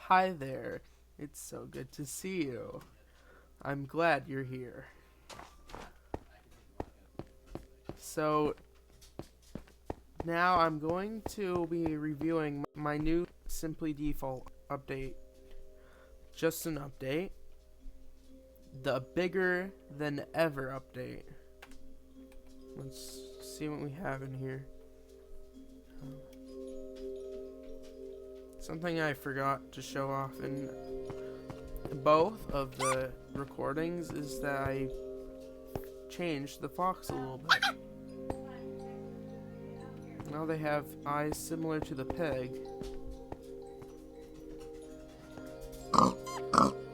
Hi there. It's so good to see you. I'm glad you're here. So, now I'm going to be reviewing my new Simply Default update. Just an update. The bigger than ever update. Let's see what we have in here. Something I forgot to show off in both of the recordings is that I changed the fox a little bit. Now they have eyes similar to the pig.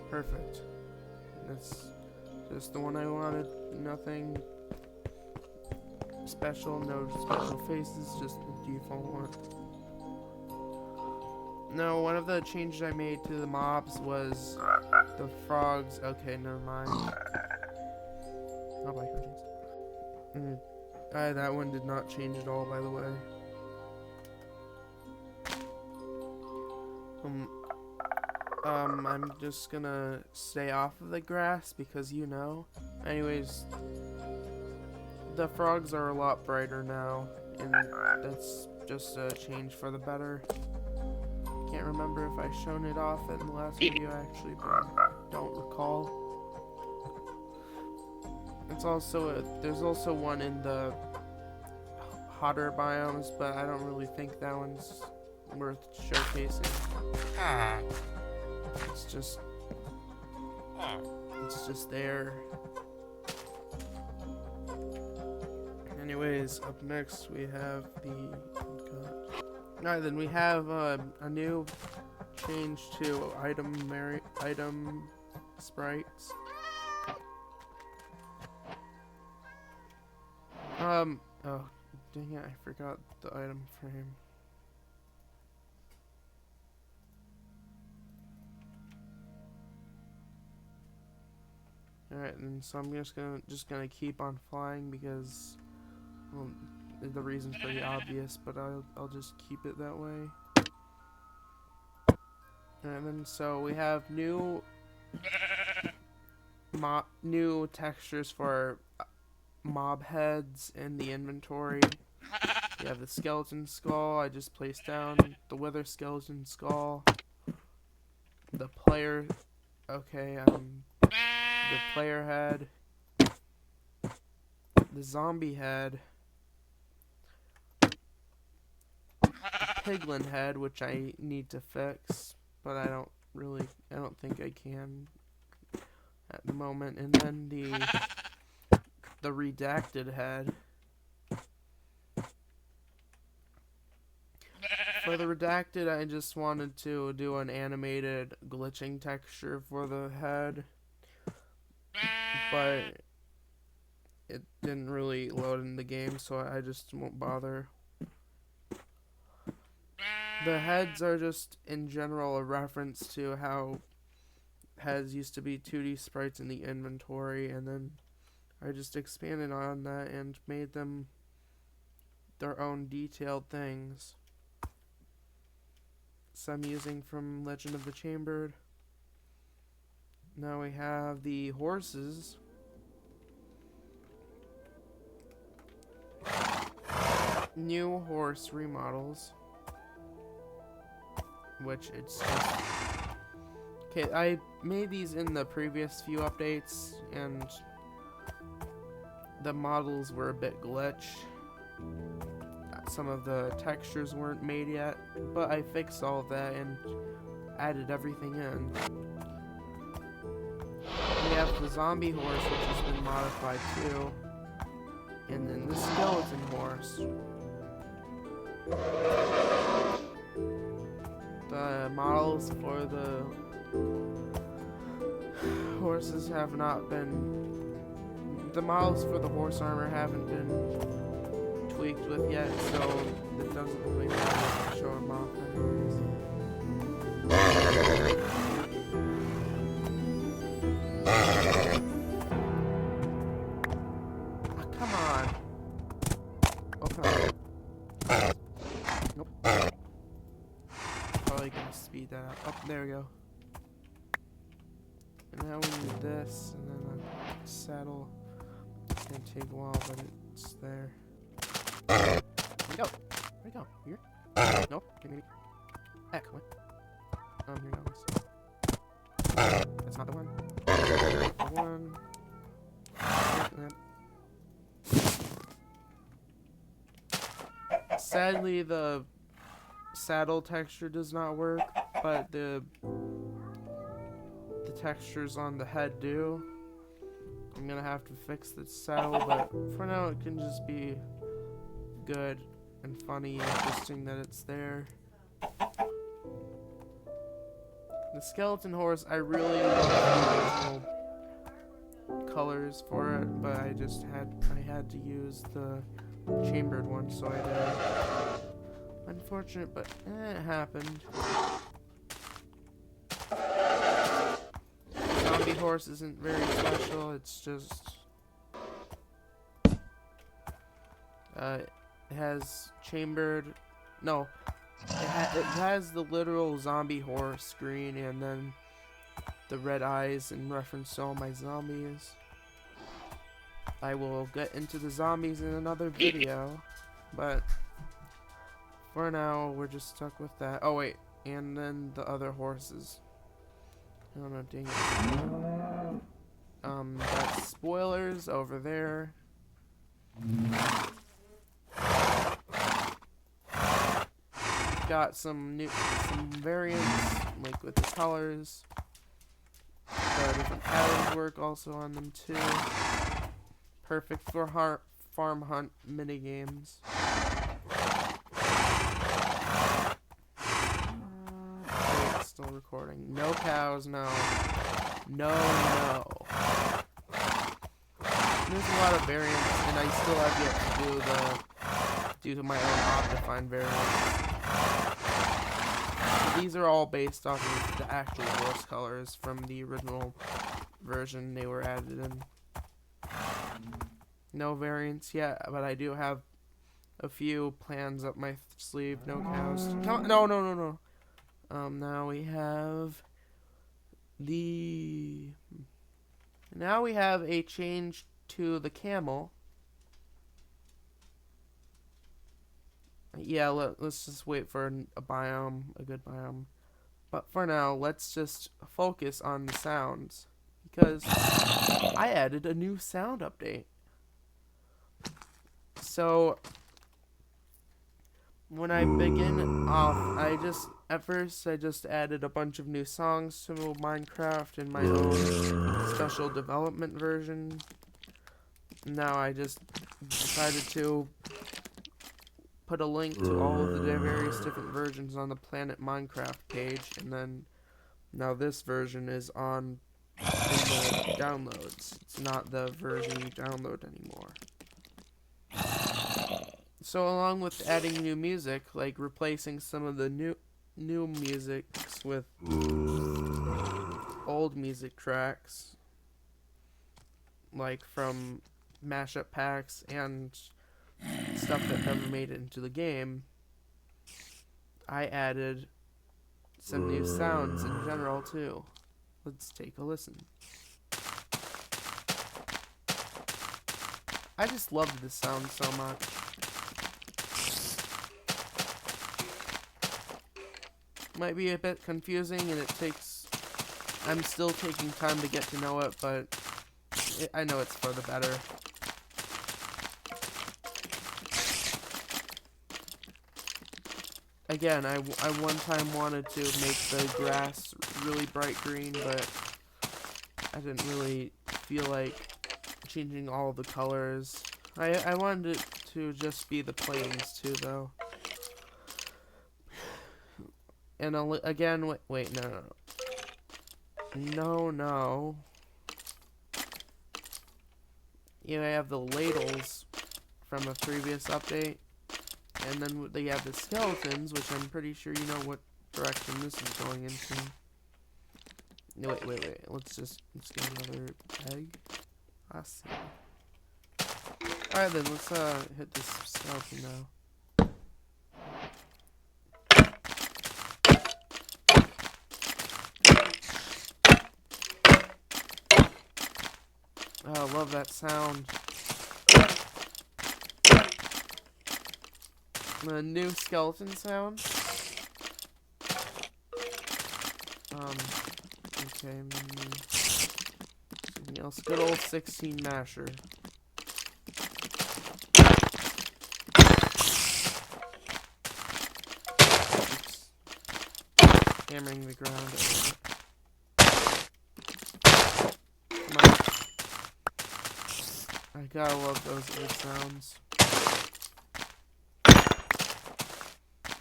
Perfect. That's just the one I wanted. Nothing special, no special faces, just the default one. No, one of the changes I made to the mobs was the frogs. Okay, never mind. I'll buy cookies. That one did not change at all, by the way. I'm just gonna stay off of the grass because you know. Anyways, the frogs are a lot brighter now, and that's just a change for the better. Can't remember if I shown it off in the last video actually, but I don't recall. It's also there's also one in the hotter biomes, but I don't really think that one's worth showcasing. It's just there. Anyways, up next we have the Alright, then we have a new change to item sprites. Oh, dang it, I forgot the item frame. Alright, and so I'm just gonna keep on flying because, well, the reason's pretty obvious, but I'll just keep it that way. And then so we have new textures for mob heads in the inventory. You have the skeleton skull. I just placed down the wither skeleton skull. The player, the player head, the zombie head, piglin head, which I need to fix, but I don't think I can at the moment, and then the redacted head. For the redacted, I just wanted to do an animated glitching texture for the head, but it didn't really load in the game, so I just won't bother. The heads are just, in general, a reference to how heads used to be 2D sprites in the inventory, and then I just expanded on that and made them their own detailed things. Some using from Legend of the Chambered. Now we have the horses. New horse remodels. Which it's just... Okay, I made these in the previous few updates, and the models were a bit glitch. Some of the textures weren't made yet, but I fixed all of that and added everything in. We have the zombie horse, which has been modified too, and then the skeleton horse. The models for the horses have not been... The models for the horse armor haven't been tweaked with yet, so it doesn't really matter to show them off anyways. Oh, come on. Open up. Nope. Probably gonna speed that up. Oh, there we go. And now we need this, and then a saddle. It's gonna take a while, but it's there. Where'd we go? Where'd we go? Here? Nope. Okay, maybe. Heck, what? Here goes. That's not the one. The one. Sadly, the saddle texture does not work, but the textures on the head do. I'm gonna have to fix the saddle, but for now it can just be good and funny and interesting that it's there. The skeleton horse, I really love the original colors for it, but I had to use the chambered one, so I did. Unfortunate, but it happened. Zombie horse isn't very special, it's just it has chambered, no, it has the literal zombie horse screen and then the red eyes in reference to all my zombies. I will get into the zombies in another video, but for now we're just stuck with that. Oh wait, and then the other horses. Oh no, dang it. That's spoilers over there. Got some variants, like with the colors. The different patterns work also on them too. Perfect for farm hunt minigames. It's still recording. No cows, no. No. There's a lot of variants, and I still have yet to do my own Optifine variants. These are all based off of the actual horse colors from the original version they were added in. No variants yet, but I do have a few plans up my sleeve. No cows. No. Now we have a change to the camel. Yeah, let's just wait for a good biome. But for now, let's just focus on the sounds, because I added a new sound update. So when I begin off, at first I just added a bunch of new songs to Minecraft in my own special development version. Now I just decided to put a link to all of the various different versions on the Planet Minecraft page, and then now this version is in the downloads. It's not the version you download anymore. So along with adding new music, like replacing some of the new musics with old music tracks, like from mashup packs and stuff that never made it into the game, I added some new sounds in general too. Let's take a listen. I just love this sound so much. Might be a bit confusing, and I'm still taking time to get to know it, but I know it's for the better. Again, I one time wanted to make the grass really bright green, but I didn't really feel like changing all the colors. I wanted it to just be the plains too, though. And again, wait, no. You have the ladles from a previous update, and then they have the skeletons, which I'm pretty sure you know what direction this is going into. No, wait. Let's get another egg. I see. Alright then, let's hit this skeleton now. I love that sound. The new skeleton sound. Okay, something else. Good old 16 masher. Oops. Hammering the ground. Come on. I gotta love those old sounds.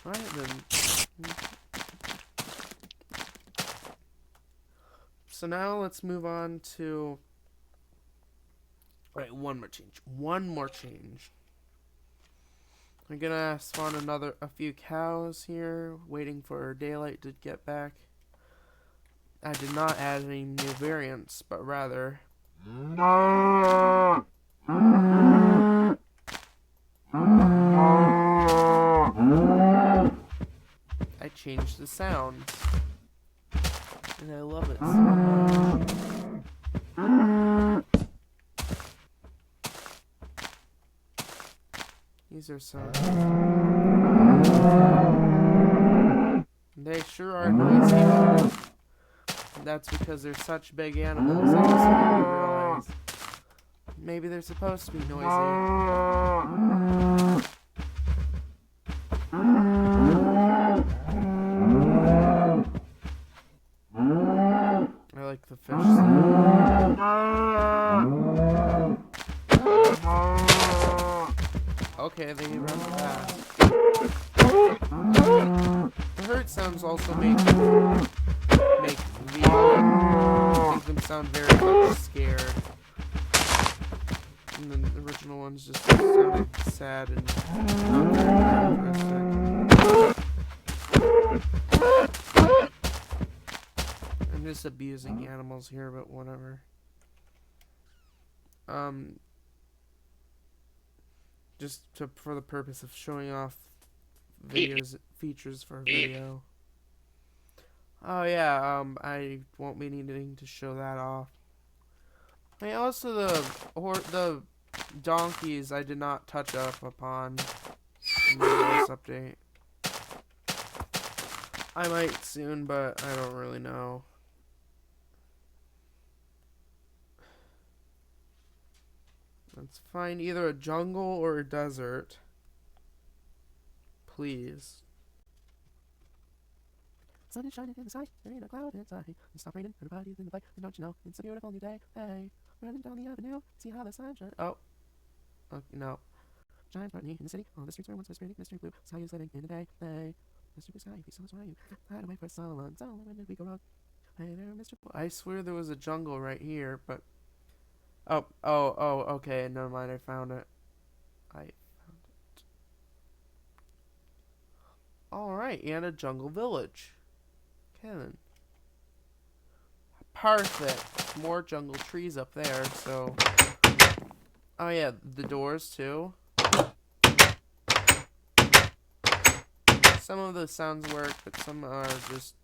Alright then. So now let's move on to... Alright, one more change. I'm gonna spawn a few cows here, waiting for daylight to get back. I did not add any new variants, but rather... I changed the sounds. And I love it so much. These are so... They sure are noisy. That's because they're such big animals. I just didn't realize. Maybe they're supposed to be noisy. I like the fish sound. Okay, they run fast. The herd sounds also make them sound very much scared. And then the original ones just sounded sad and not very characteristic. I'm just abusing animals here, but whatever. Just for the purpose of showing off features for a video. Oh yeah, I won't be needing to show that off. And also the donkeys I did not touch up upon in the latest update. I might soon, but I don't really know. Let's find either a jungle or a desert. Please. Sun is shining in the sky, there ain't a cloud inside. It's stop raining, everybody's in the fight, and don't you know, it's a beautiful new day. Hey, running down the avenue, see how the sun shines. Oh. No. Giant Bartney in the city, all the streets are once whispering, Mr. Blue, sky is living in the day. Hey, Mr. Blue Sky, if you saw us, why you hide away for so long, when did we go wrong? Hey there, Mr. Blue. I swear there was a jungle right here, but... Oh, okay, never mind, I found it. Alright, and a jungle village. Okay then. Perfect. More jungle trees up there, so... Oh yeah, the doors too. Some of the sounds work, but some are just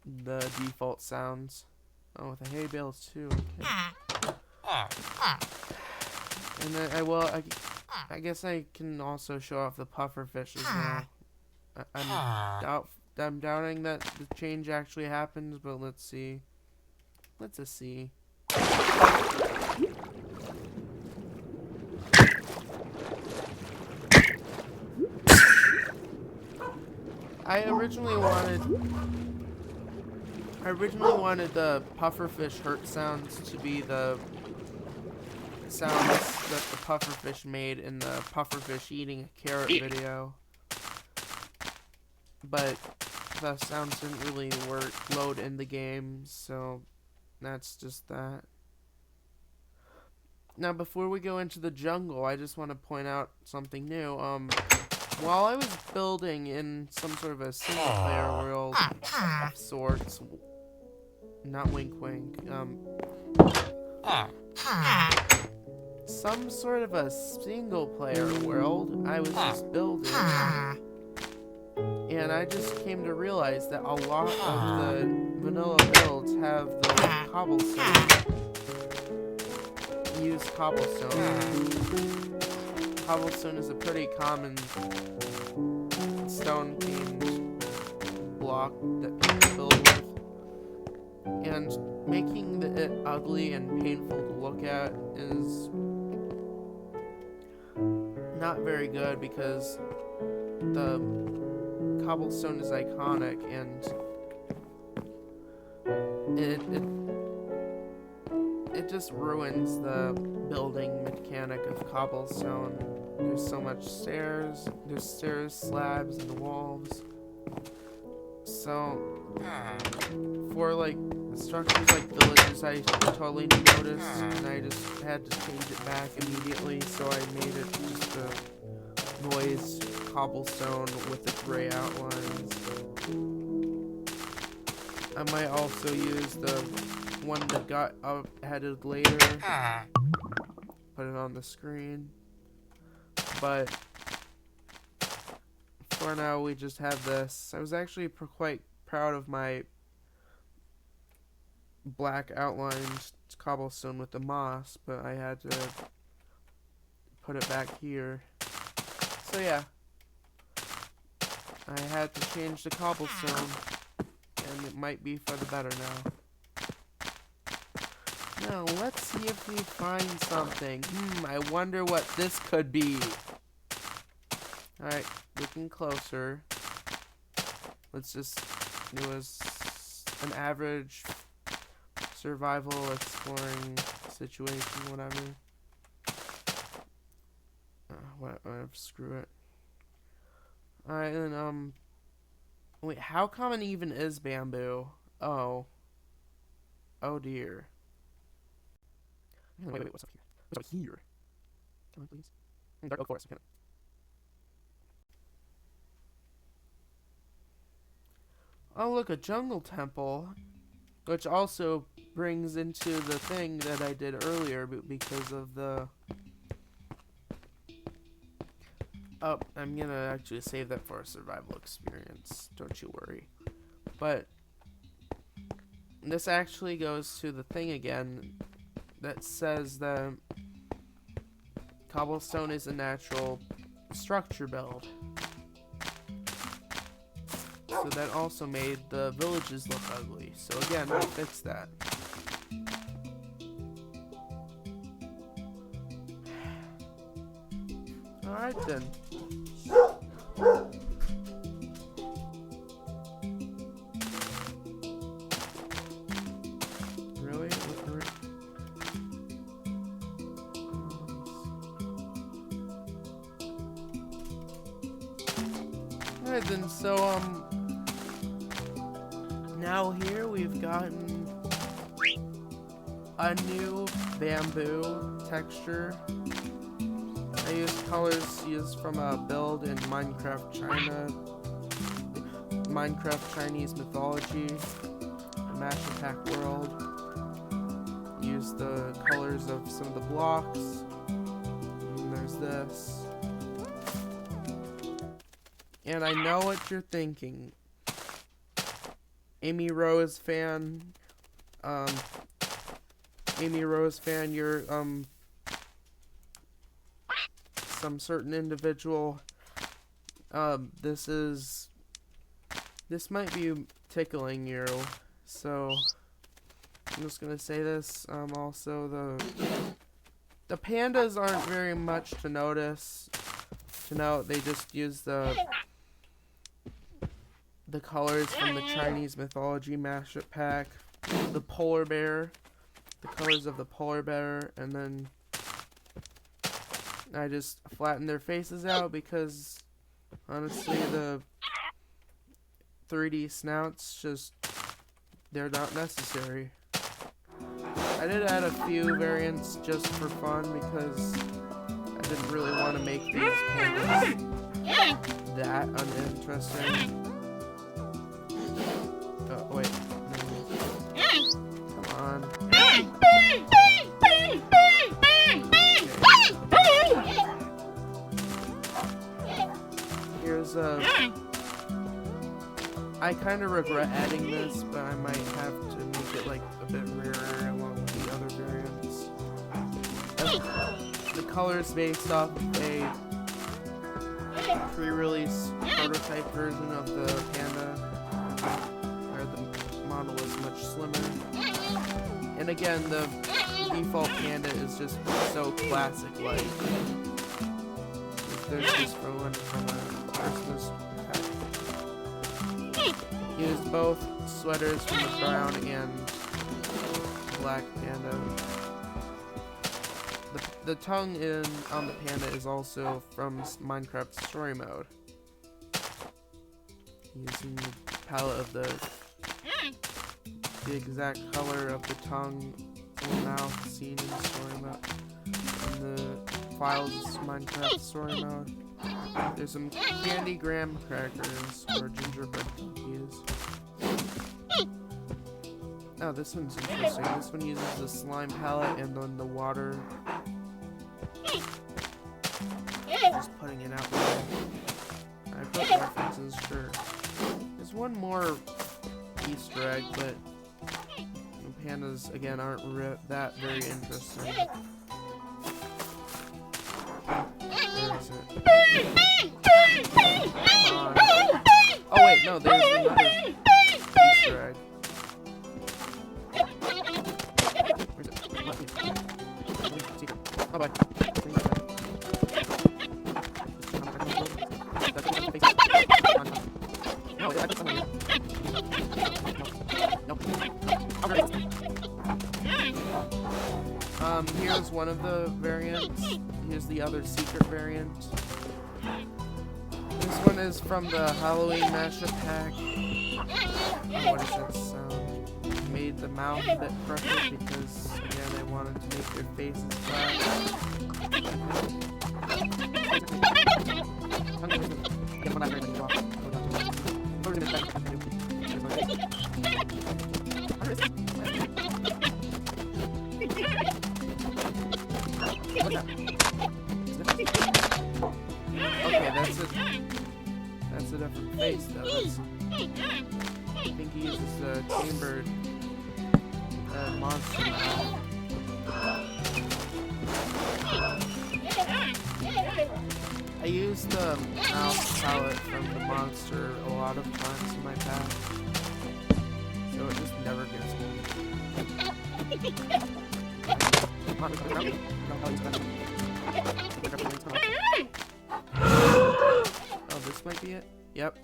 the default sounds. Oh, with the hay bales too, okay. And then I guess I can also show off the puffer fish as well. I'm doubting that the change actually happens, but let's see. Let's just see. I originally wanted the pufferfish hurt sounds to be the sounds that the pufferfish made in the pufferfish eating a carrot video. But the sounds didn't really load in the game, so that's just that. Now, before we go into the jungle, I just want to point out something new. While I was building in some sort of a single-player world of sorts, not wink wink, some sort of a single-player world I was just building, and I just came to realize that a lot of the vanilla builds have the cobblestone. use cobblestone. Cobblestone is a pretty common stone-themed block that people build with. And making it ugly and painful to look at is not very good because the cobblestone is iconic and it just ruins the building mechanic of cobblestone. There's so much stairs, slabs, and the walls. So for like structures like villages, I totally noticed, and I just had to change it back immediately. So I made it just a noise cobblestone with the gray outlines. I might also use the one that got added later, put it on the screen, but for now we just have this. I was actually quite proud of my black outlined cobblestone with the moss, but I had to put it back here. So yeah, I had to change the cobblestone, and it might be for the better now. Now, let's see if we find something. I wonder what this could be. Alright, looking closer. Let's just do an average survival exploring situation, whatever. Whatever, screw it. Alright, then, wait, how common even is bamboo? Oh dear. Wait, what's up here? What's up here? Come on, please. Dark oak forest, okay. Oh, look, a jungle temple. Which also brings into the thing that I did earlier because of the... Oh, I'm gonna actually save that for a survival experience. Don't you worry. But this actually goes to the thing again that says that cobblestone is a natural structure build. So that also made the villages look ugly. So again, I fixed that. Alright then. Really? Alright then, so now here we've gotten a new bamboo texture. I used colors used from a build in Minecraft Chinese mythology, Masher Pack World. Used the colors of some of the blocks. And there's this. And I know what you're thinking. Amy Rose fan, you're, some certain individual. This might be tickling you, so I'm just gonna say this. Also, the pandas aren't very much to notice. To note, they just use the colors from the Chinese mythology mashup pack. The polar bear, the colors of the polar bear, and then I just flattened their faces out because honestly the 3D snouts they're not necessary. I did add a few variants just for fun because I didn't really want to make these pandas that uninteresting. Oh, wait. No. Come on. Here's I kind of regret adding this, but I might have to make it like a bit rarer along with the other variants. The color is based off a pre-release prototype version of the Panda, where the model is much slimmer. And again, the default Panda is just so classic-like. There's this one from a Christmas pack. Used both sweaters from the brown and black Panda. The tongue on the Panda is also from Minecraft Story Mode. Using the palette of the exact color of the tongue or mouth seen in Story Mode. In the files Minecraft Story Mode. There's some candy graham crackers or gingerbread cookies. Oh, this one's interesting. This one uses the slime palette and then the water. Just putting it out there. I put references, sure. There's one more Easter egg, but the pandas, again, aren't that very interesting. Where is it? Oh wait, no, there's another Easter egg. Where's it? Oh, bye. Here's one of the variants. Here's the other secret variant. This one is from the Halloween mashup pack. Oh, what is that sound? Made the mouth a bit crooked because, again, I wanted to make their faces flat. Okay, that's a different face though. I think he uses the chambered monster mouth. I use the mouse palette from the monster a lot of times in my pack, so it just never gets old. Oh, this might be it? Yep.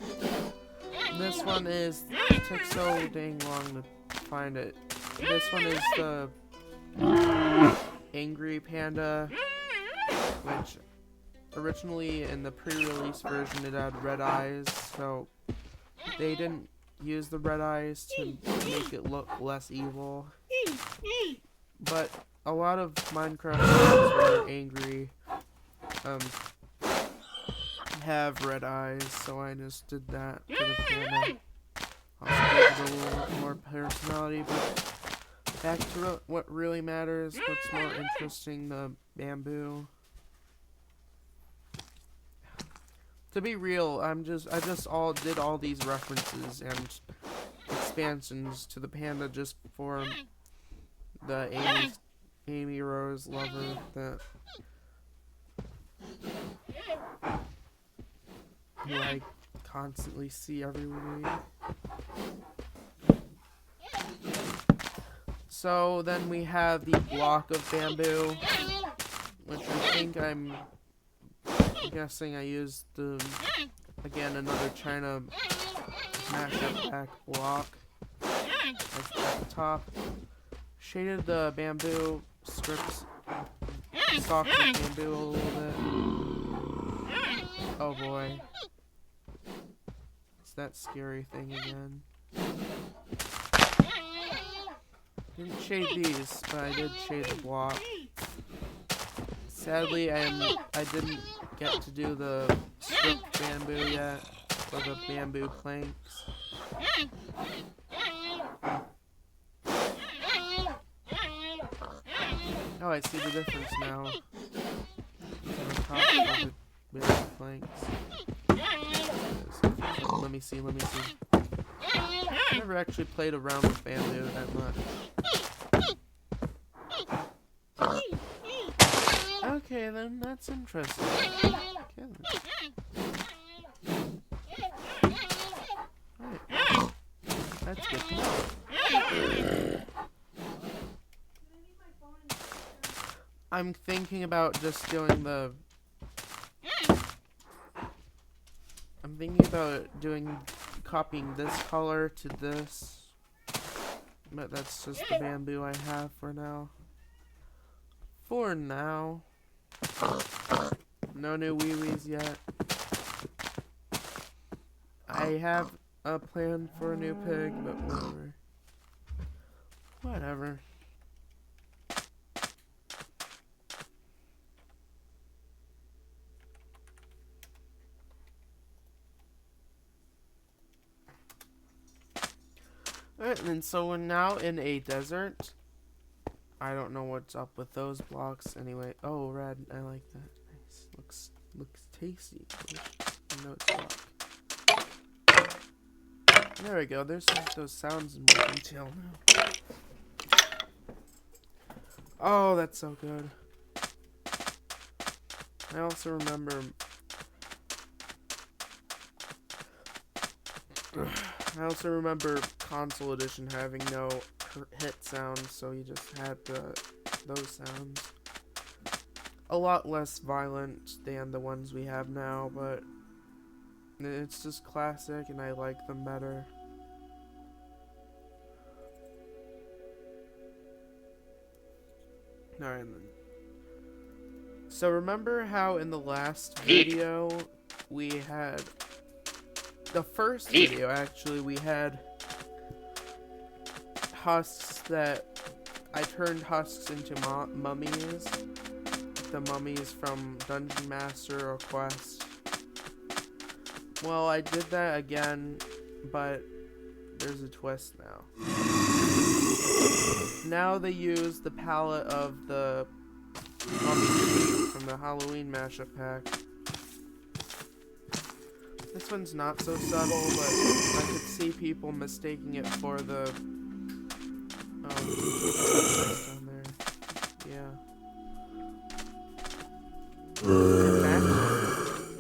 This one is, it took so dang long to find it. This one is the Angry Panda, which originally in the pre-release version it had red eyes, so they didn't use the red eyes to make it look less evil. But a lot of Minecraft games where they're angry have red eyes, so I just did that for the Panda. Also gave it a little more personality, but back to what really matters, what's more interesting, the bamboo. To be real, I just did all these references and expansions to the Panda just for the Amy Rose lover that who I constantly see every week. So then we have the block of bamboo, which I think I'm guessing I used again another China mashup pack block at the top. Shaded the bamboo strips, stalks of bamboo a little bit. Oh boy. It's that scary thing again. Didn't shade these, but I did shade the block. Sadly, I didn't get to do the stripped bamboo yet, or the bamboo planks. Oh, I see the difference now. On the top of the bamboo planks. Let me see. I've never actually played around with bamboo that much. Okay, then that's interesting. Okay, Alright. That's good to know. I'm thinking about just doing the... I'm thinking about copying this color to this. But that's just the bamboo I have for now. For now. No new wee-wees yet. I have a plan for a new pig, but whatever. Whatever. Alright, and so we're now in a desert. I don't know what's up with those blocks anyway. Oh, red. I like that. Nice. Looks tasty. I know it's rock. There we go. There's those sounds in more detail now. Oh, that's so good. I also remember... console edition having no hit sounds, so you just had those sounds. A lot less violent than the ones we have now, but it's just classic and I like them better. Alright then. So remember how in the last video we had... The first video, actually, we had husks that... I turned husks into mummies. The mummies from Dungeon Master or Quest. Well, I did that again, but there's a twist now. Now they use the palette of the mummy sheet from the Halloween mashup pack. This one's not so subtle, but I could see people mistaking it for the... down there. Yeah.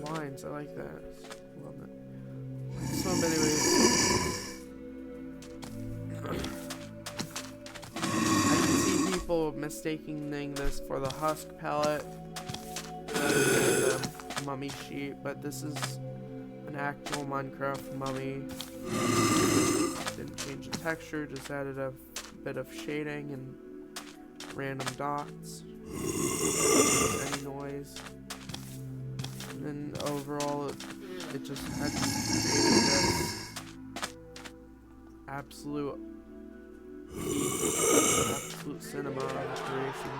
Lines, I like that. Love it. So, anyways... I can see people mistaking this for the husk palette. The mummy sheet, but this is... an actual Minecraft mummy. Didn't change the texture, just added a bit of shading and random dots. Any noise. And then overall it just had this absolute cinema of creation.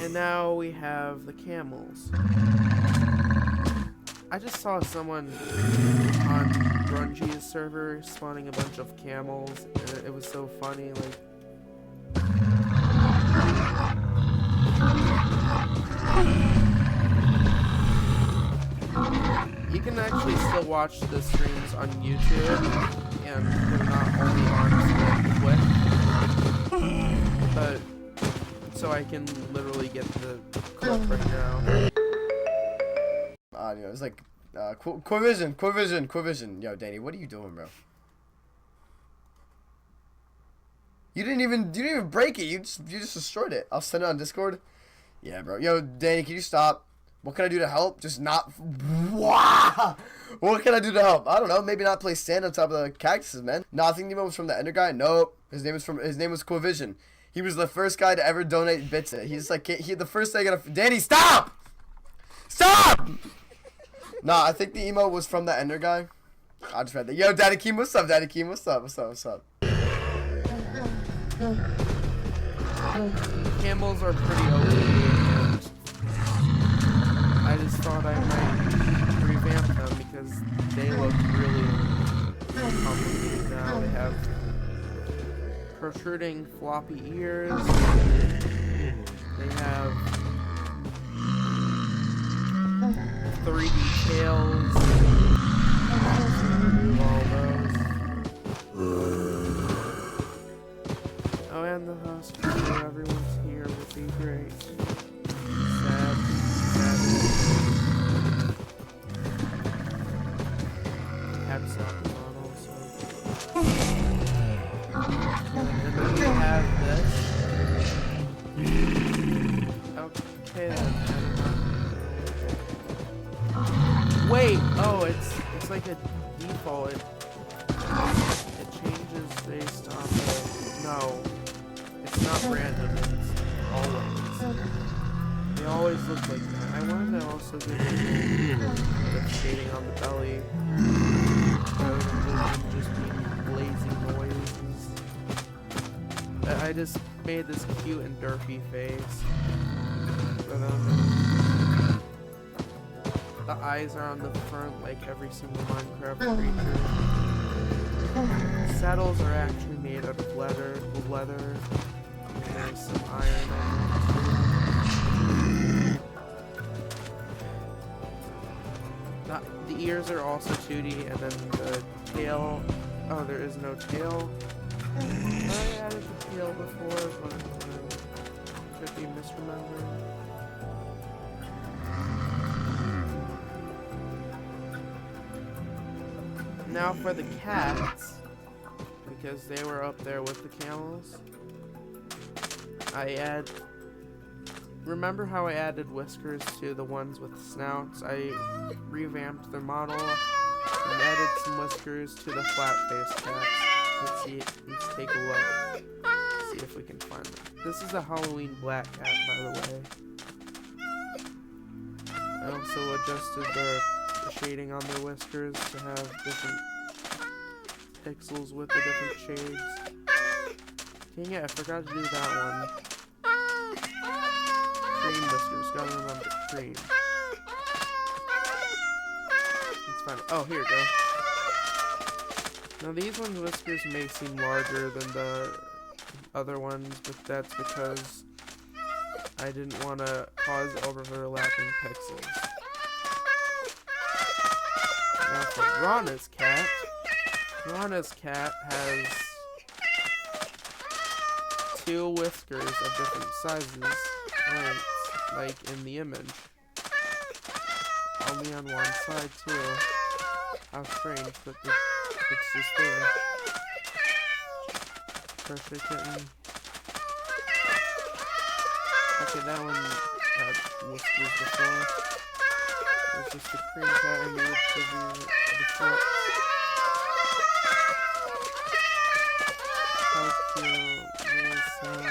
And now we have the camels. I just saw someone on Grungy's server spawning a bunch of camels, and it was so funny, like... You can actually still watch the streams on YouTube, and they're not only on Twitch, but... So I can literally get the clip right now. You know, it's like Corvision. Yo, Danny, what are you doing, bro? You didn't even break it. You just destroyed it. I'll send it on Discord. Yeah, bro. Yo, Danny, can you stop? What can I do to help? Just not. Wow. What can I do to help? I don't know. Maybe not play sand on top of the cactuses, man. No, I think the email was from the Ender guy. Nope. His name was Corvision. He was the first guy to ever donate bits. He's like the first thing I got. Danny, stop! Stop! Nah, I think the emo was from the Ender guy. I just read that. Yo, Daddy Keem, what's up, Daddy Keem? What's up? Camels are pretty OP, and I just thought I might revamp them because they look really complicated now. They have protruding floppy ears. They have 3D tails. Remove all those. Oh, and the husk. Everyone's here. here would be great. Sad. Have some model, so. And then we have this. Okay then. Wait, oh, it's like a default. It changes based on the, no, it's not random. It's always. They always look like that. I wanted to also give it a little bit of shading on the belly, rather than just being blazing noises. I just made this cute and derpy face. But the eyes are on the front like every single Minecraft creature. Saddles are actually made out of leather. There's some iron on it. The ears are also 2D, and then the tail. Oh, there is no tail. I added the tail before, but could be misremembered. Now for the cats, because they were up there with the camels, remember how I added whiskers to the ones with snouts? I revamped their model and added some whiskers to the flat-faced cats. Let's take a look. See if we can find them. This is a Halloween black cat, by the way. I also adjusted the shading on their whiskers to have different pixels with the different shades. Dang it, I forgot to do that one. Cream whiskers, gotta remember cream. Let's find it. Oh, here we go. Now these ones' whiskers may seem larger than the other ones, but that's because I didn't want to cause overlapping pixels. Now for Rana's cat has 2 whiskers of different sizes, lengths, like in the image. Only on one side too. How strange, but it's just there. Pressure kitten. Okay, that one had whiskers before. It was just a cream cat I needed to be before. How cute. Little sound.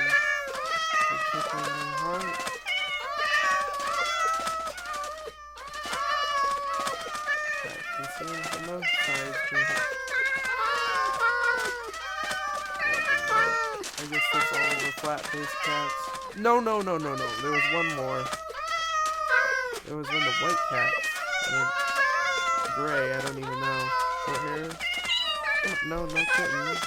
The kick on my heart. Okay, this is the most size to it. I guess that's all the flat-faced cats. No. There was one more. It was one of the white cats. Gray, I don't even know. Short hair? No kittens.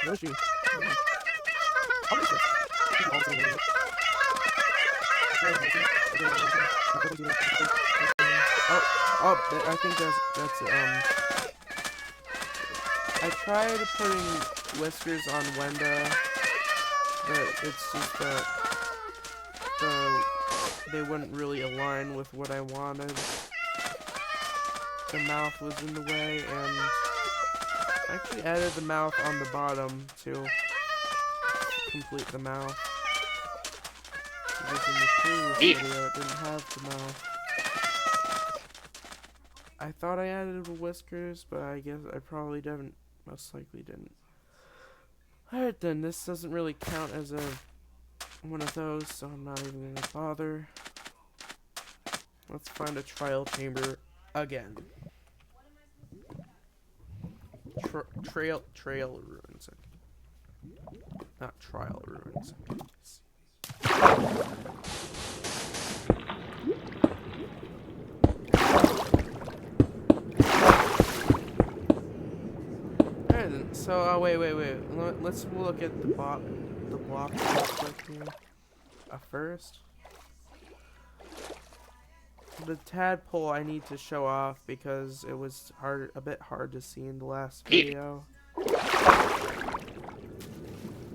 Where is she? I think that's I tried putting whiskers on Wenda, but it's just that they wouldn't really align with what I wanted. The mouth was in the way, and I actually added the mouth on the bottom to complete the mouth. Because in the previous video it didn't have the mouth. I thought I added whiskers, but I guess I probably didn't. Most likely didn't. Alright then, this doesn't really count as one of those, so I'm not even gonna bother. Let's find a trial chamber again. Trail ruins. Not trial ruins. So, wait. Let's look at the block real quick here. First. The tadpole I need to show off because it was a bit hard to see in the last video.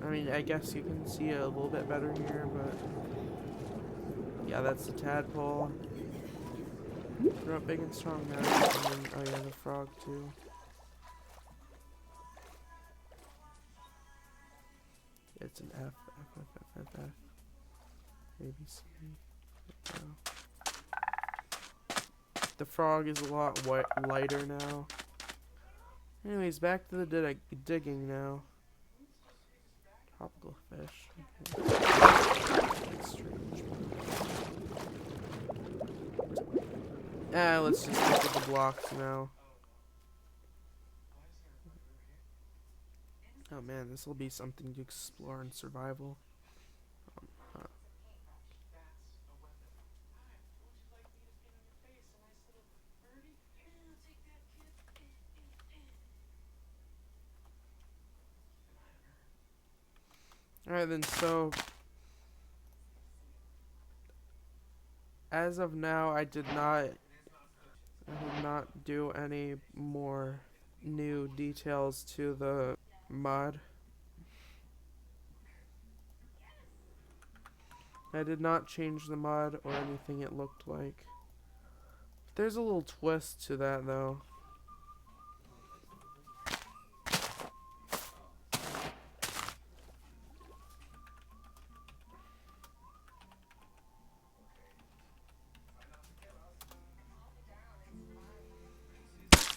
I mean, I guess you can see it a little bit better here, but yeah, that's the tadpole. Grow up big and strong now. And then, oh yeah, the frog too. It's an F, F, F, F, F, F. A, B, C. The frog is a lot lighter now. Anyways, back to the digging now. Tropical fish. That's strange. Let's just look at the blocks now. Oh man, this will be something to explore in survival. Alright then, so as of now I did not do any more new details to the mod. I did not change the mod or anything it looked like. There's a little twist to that though.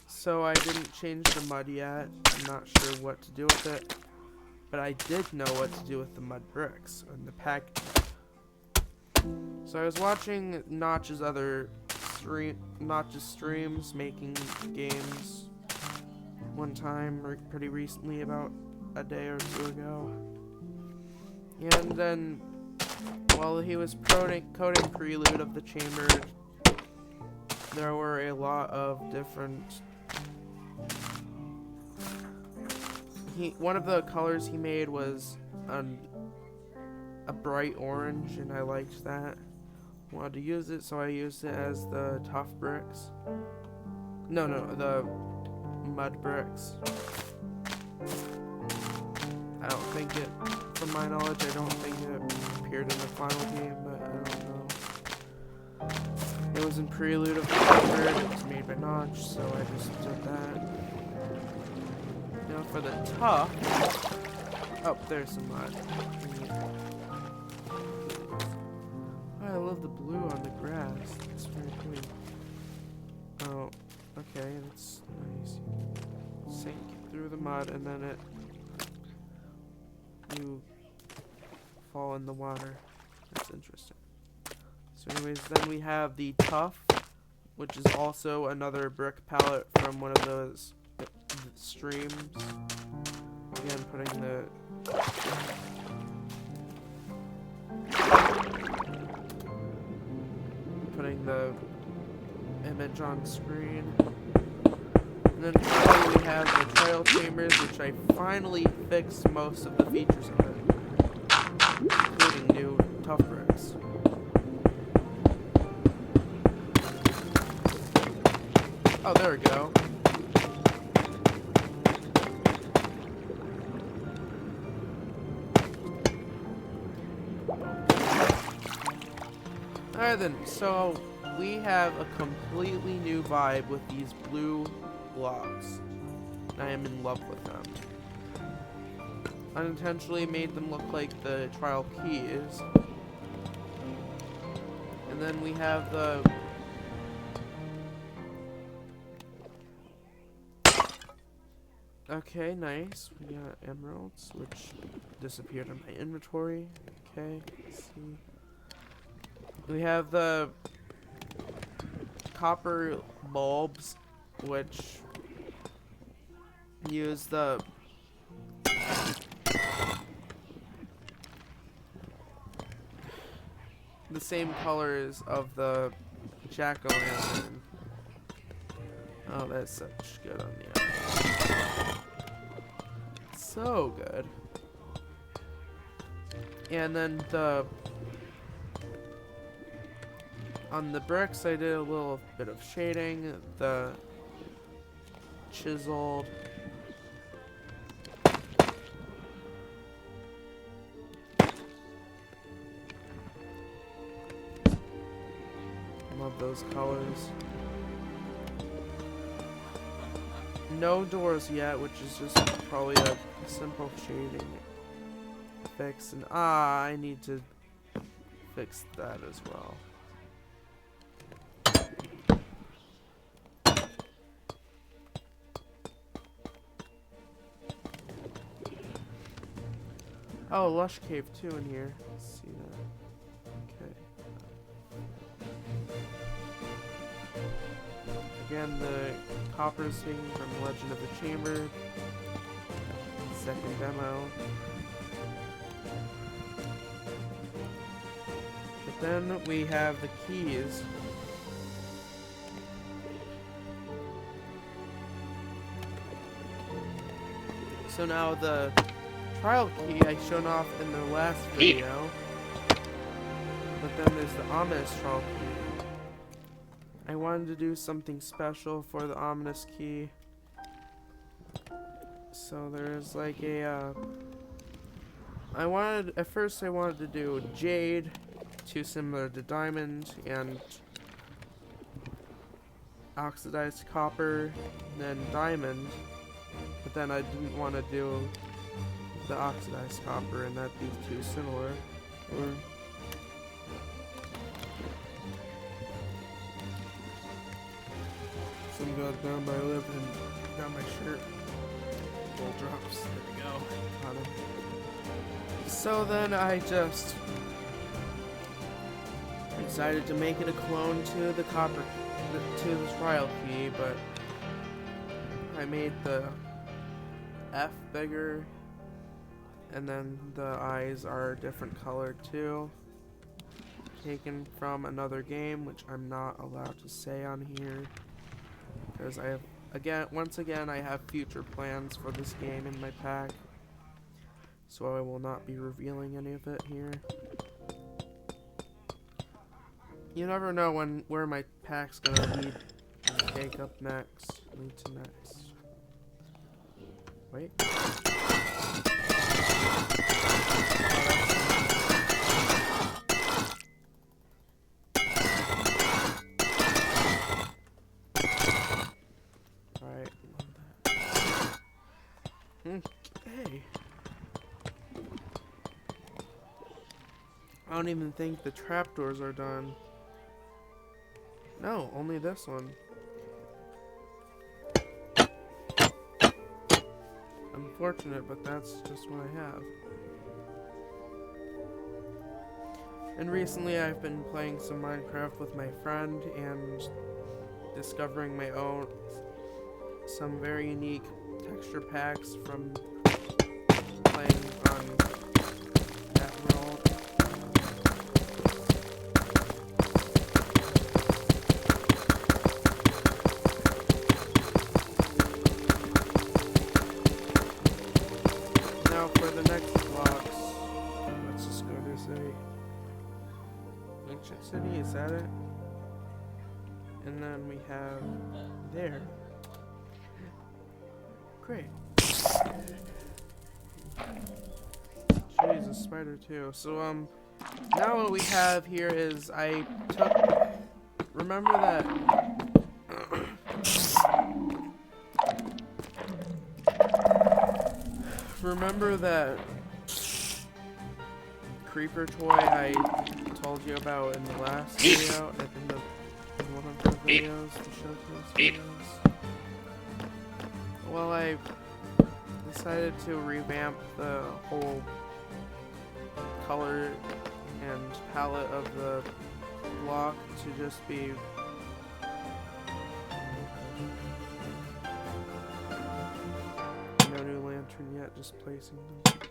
So I didn't change the mud yet. I'm not sure what to do with it. But I did know what to do with the mud bricks and the packaging. So I was watching Notch's streams making games one time, pretty recently, about a day or two ago. And then while he was coding Prelude of the Chamber, there were a lot of different... One of the colors he made was a bright orange, and I liked that. Wanted to use it, so I used it as the tough bricks. No, the mud bricks. I don't think it, from my knowledge, I don't think it appeared in the final game, but I don't know. It was in Prelude of the Chamber, and it was made by Notch, so I just did that. Now for the tough, oh, there's some mud. Oh, I love the blue on the grass. It's very pretty. Oh, okay, that's nice. Sink through the mud, and then you fall in the water. That's interesting. So anyways, then we have the tough, which is also another brick palette from one of those streams. Again, putting the image on screen. And then finally we have the trail chambers, which I finally fixed most of the features of it, including new tough bricks. Oh, there we go. Alright then, so we have a completely new vibe with these blue blocks. I am in love with them. Unintentionally made them look like the trial keys. And then we have the... Okay, nice. We got emeralds, which disappeared in my inventory. Okay, let's see. We have the copper bulbs, which use the same colors of the jack-o'-lantern. Oh, that's such good on the eye. So good. And then the On the bricks, I did a little bit of shading, the chiseled. Love those colors. No doors yet, which is just probably a simple shading fix. And I need to fix that as well. Oh, Lush Cave 2 in here. Let's see that. Okay. Again, the copper thing from Legend of the Chamber. Second demo. But then we have the keys. So now the trial key I shown off in the last video, but then there's the ominous trial key. I wanted to do something special for the ominous key, so there's like a at first I wanted to do jade, too similar to diamond, and oxidized copper, then diamond, but then I didn't want to do the oxidized copper and that'd be too similar. Or some got down my lip and down my shirt. Little drops. There we go. Got 'em. So then I just decided to make it a clone to the copper, to the trial key, but I made the F bigger. And then the eyes are a different color too. Taken from another game, which I'm not allowed to say on here. Because I have, once again, I have future plans for this game in my pack. So I will not be revealing any of it here. You never know where my pack's gonna lead to take up next. Lead to next. Wait. Okay. I don't even think the trapdoors are done. No, only this one. Unfortunate, but that's just what I have. And recently I've been playing some Minecraft with my friend and discovering my own, some very unique texture packs from playing on that world. Now for the next blocks, let's just go to say Ancient City, is that it? And then we have there. Great. Jeez, a spider too. So now what we have here is I took. Remember that. Remember that creeper toy I told you about in the last video, in one of the videos, the showcase videos? Well, I decided to revamp the whole color and palette of the block to just be no new lantern yet, just placing them.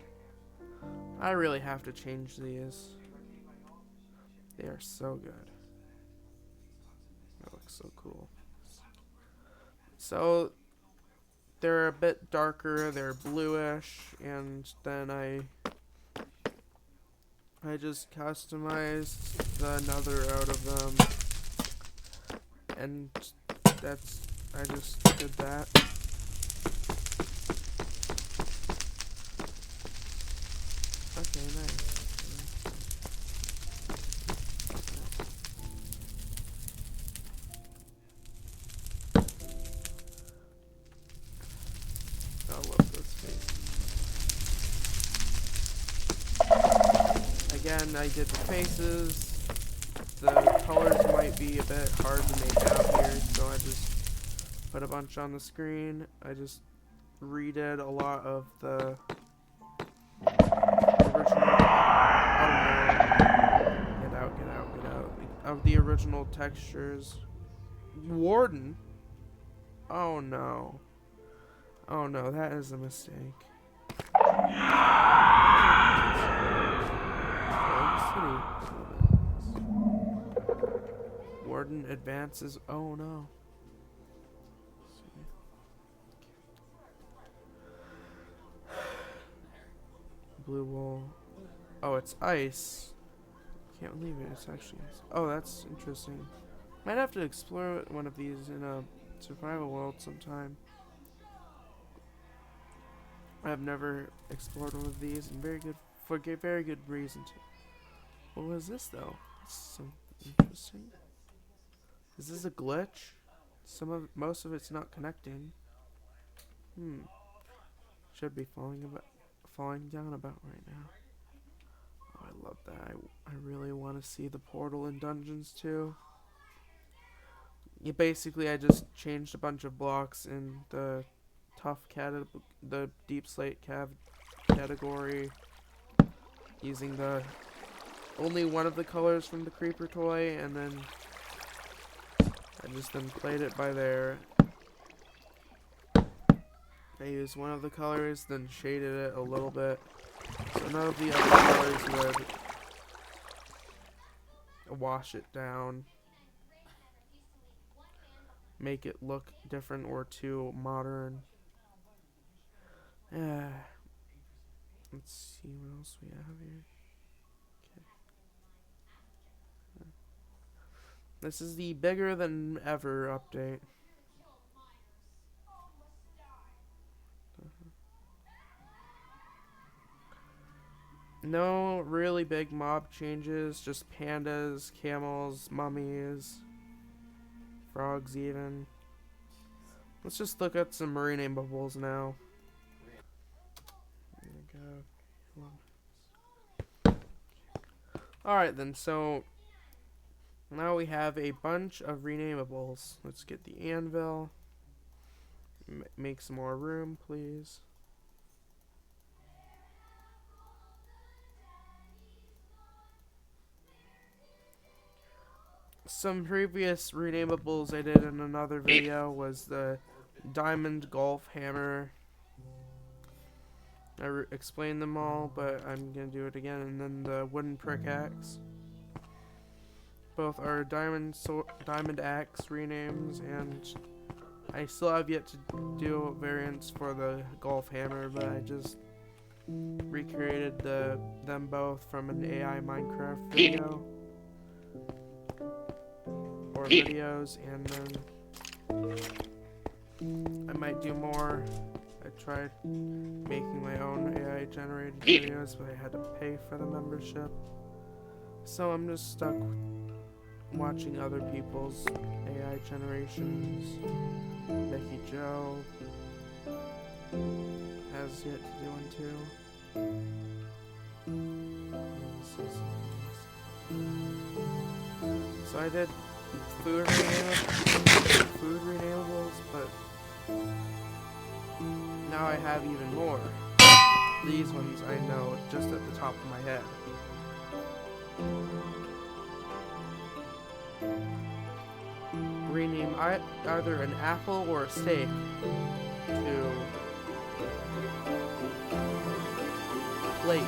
I really have to change these. They are so good. That looks so cool. So they're a bit darker, they're bluish, and then I just customized the nether out of them. And that's, I just did that. Okay, nice. I love those faces. Again, I did the faces. The colors might be a bit hard to make out here, so I just put a bunch on the screen. I just redid a lot of the original. Oh no. Get out, get out, get out. Of the original textures. Warden? Oh no. Oh no, that is a mistake. Warden advances. Oh no. Blue wall. Oh, it's ice. Can't believe it. It's actually ice. Oh, that's interesting. Might have to explore one of these in a survival world sometime. I've never explored one of these, and very good reason to. What was this though? This is so interesting. Is this a glitch? Most of it's not connecting. Should be falling down about right now. Oh, I love that. I really want to see the portal in Dungeons 2. Basically, I just changed a bunch of blocks in the the deep slate category, using only one of the colors from the creeper toy, and then I just then played it by there. I used one of the colors, then shaded it a little bit, so none of the other colors would wash it down, make it look different or too modern. Let's see what else we have here. Okay. This is the bigger than ever update. No really big mob changes, just pandas, camels, mummies, frogs even. Let's just look at some rename bubbles now. There we go. Alright then, so now we have a bunch of renamables. Let's get the anvil. Make some more room, please. Some previous renamables I did in another video was the diamond golf hammer. I explained them all, but I'm gonna do it again. And then the wooden pickaxe. Both are diamond axe renames, and I still have yet to do variants for the golf hammer, but I just recreated them both from an AI Minecraft video. Or videos, and then I might do more. I tried making my own AI generated videos, but I had to pay for the membership, so I'm just stuck watching other people's AI generations. Becky Joe has yet to do one too. So I did food renamables, but now I have even more. These ones I know just at the top of my head. Rename either an apple or a steak to plate.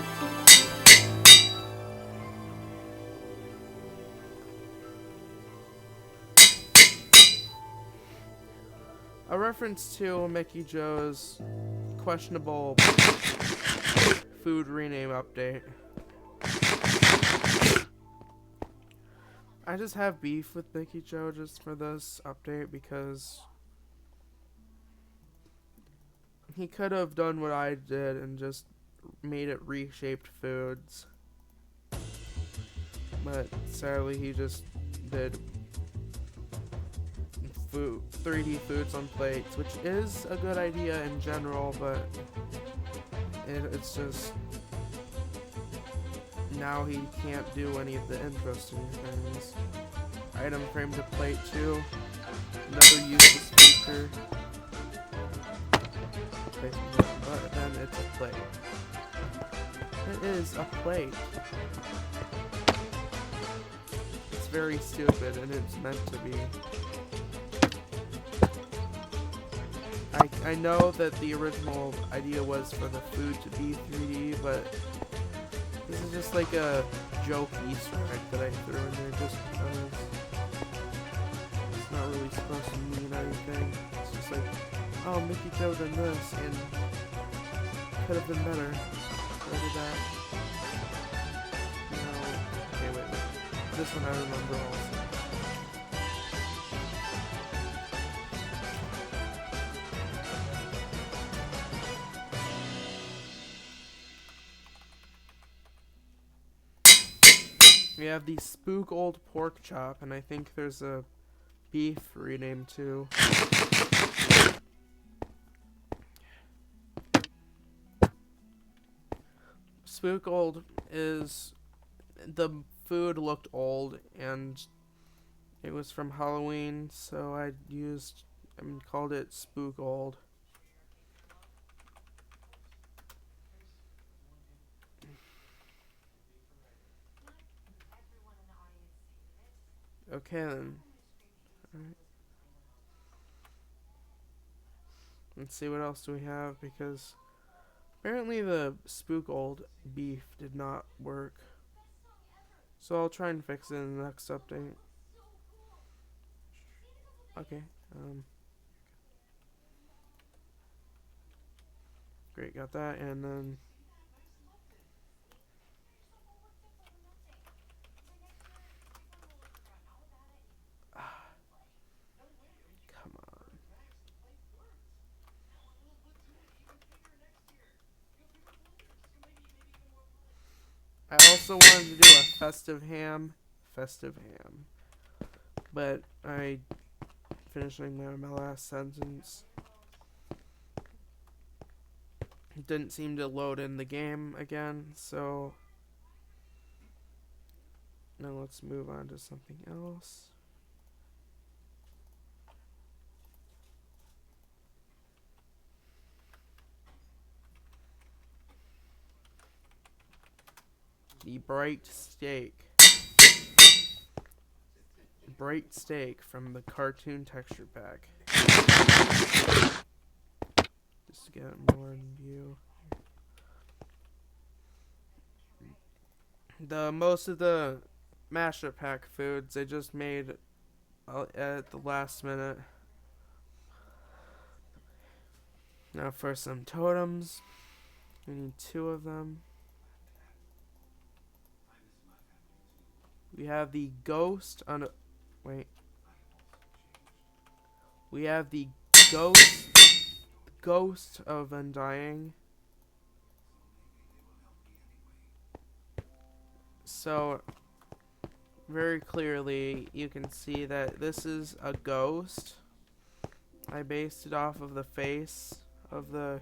A reference to Mickey Joe's questionable food rename update. I just have beef with Mickey Joe just for this update because he could have done what I did and just made it reshaped foods. But sadly he just did 3D foods on plates, which is a good idea in general, but it's just now he can't do any of the interesting things. Item frame to plate 2, another useless feature. But then it's a plate. It is a plate. It's very stupid and it's meant to be. I know that the original idea was for the food to be 3D, but this is just like a joke Easter egg that I threw in there just because. It's not really supposed to mean anything. It's just like, oh, Mickey Joe done this, and could have been better. Or did that? No. Okay, wait. This one I remember also. We have the Spook Old Pork Chop, and I think there's a beef rename too. Spook Old is, the food looked old and it was from Halloween, so I called it Spook Old. Okay then. Alright. Let's see what else do we have, because apparently the Spook Old beef did not work. So I'll try and fix it in the next update. Okay. Great, got that, and then come on. I also wanted to do a festive ham, but I finishing my last sentence. It didn't seem to load in the game again, so now let's move on to something else. The Bright Steak. Bright Steak from the Cartoon Texture Pack. Just to get more in view. Most of the mashup pack foods I just made at the last minute. Now for some totems. We need 2 of them. We have the ghost on. Wait. We have the ghost of Undying. So very clearly you can see that this is a ghost. I based it off of the face of the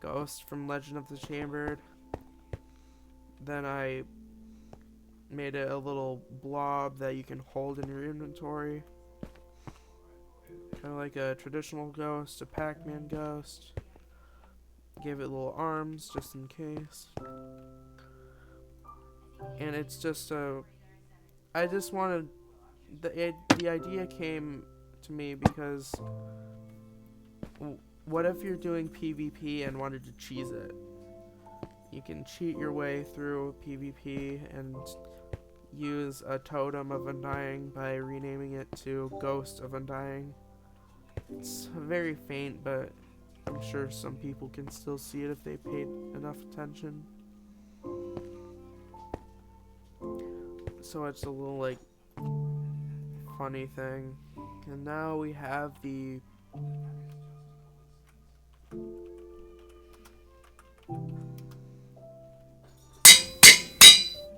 ghost from Legend of the Chambered. Then I made it a little blob that you can hold in your inventory. Kind of like a traditional ghost, a Pac-Man ghost. Gave it little arms just in case. And it's just I just wanted, the idea came to me because what if you're doing PvP and wanted to cheese it? You can cheat your way through PvP and use a Totem of Undying by renaming it to Ghost of Undying. It's very faint, but I'm sure some people can still see it if they paid enough attention. So it's a little like funny thing. And now we have the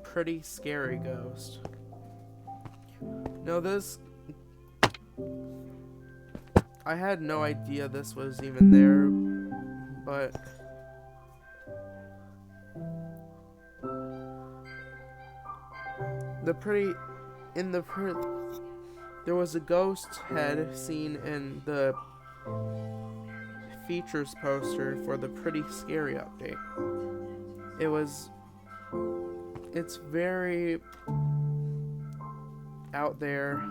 pretty scary ghost. Now this, I had no idea this was even there, but there was a ghost head seen in the features poster for the Pretty Scary update. It's very out there.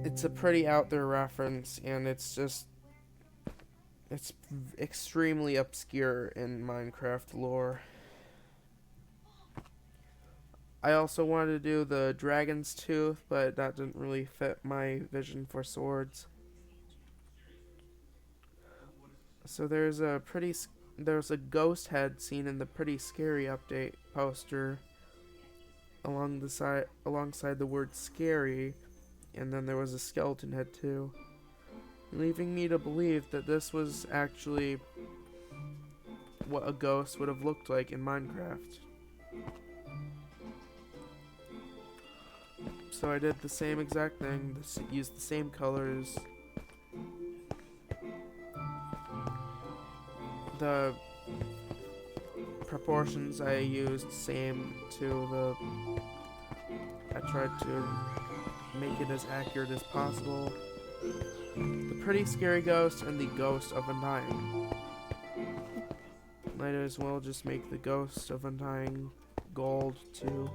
It's a pretty out there reference, and it's extremely obscure in Minecraft lore. I also wanted to do the dragon's tooth, but that didn't really fit my vision for swords. So there's a ghost head seen in the Pretty Scary update poster alongside the word scary, and then there was a skeleton head too, leaving me to believe that this was actually what a ghost would have looked like in Minecraft. So I did the same exact thing, used the same colors. The proportions I used same to I tried to make it as accurate as possible. The Pretty Scary ghost and the Ghost of Undying. Might as well just make the Ghost of Undying gold too,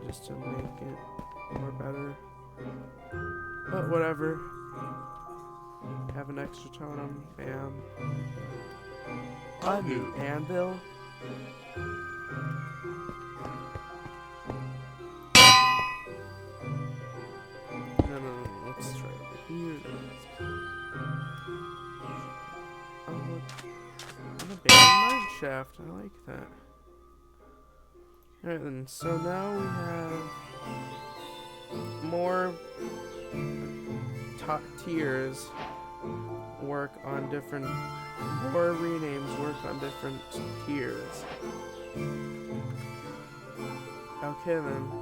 just to make it more better. But whatever. Have an extra totem. Bam. A new anvil. No, let's try over here. Oh, an abandoned mine shaft. I like that. Alright then, so now we have more tiers work on different, more renames work on different tiers. Okay then.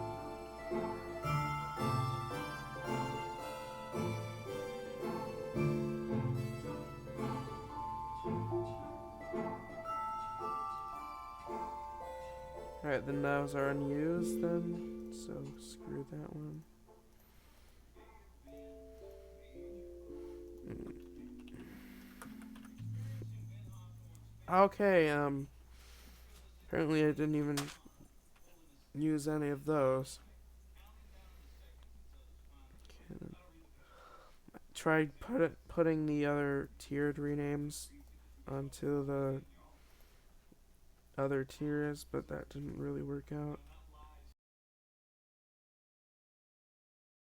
Alright, then those are unused then, so screw that one. Okay, apparently I didn't even use any of those. Okay, tried putting the other tiered renames onto the other tiers, but that didn't really work out.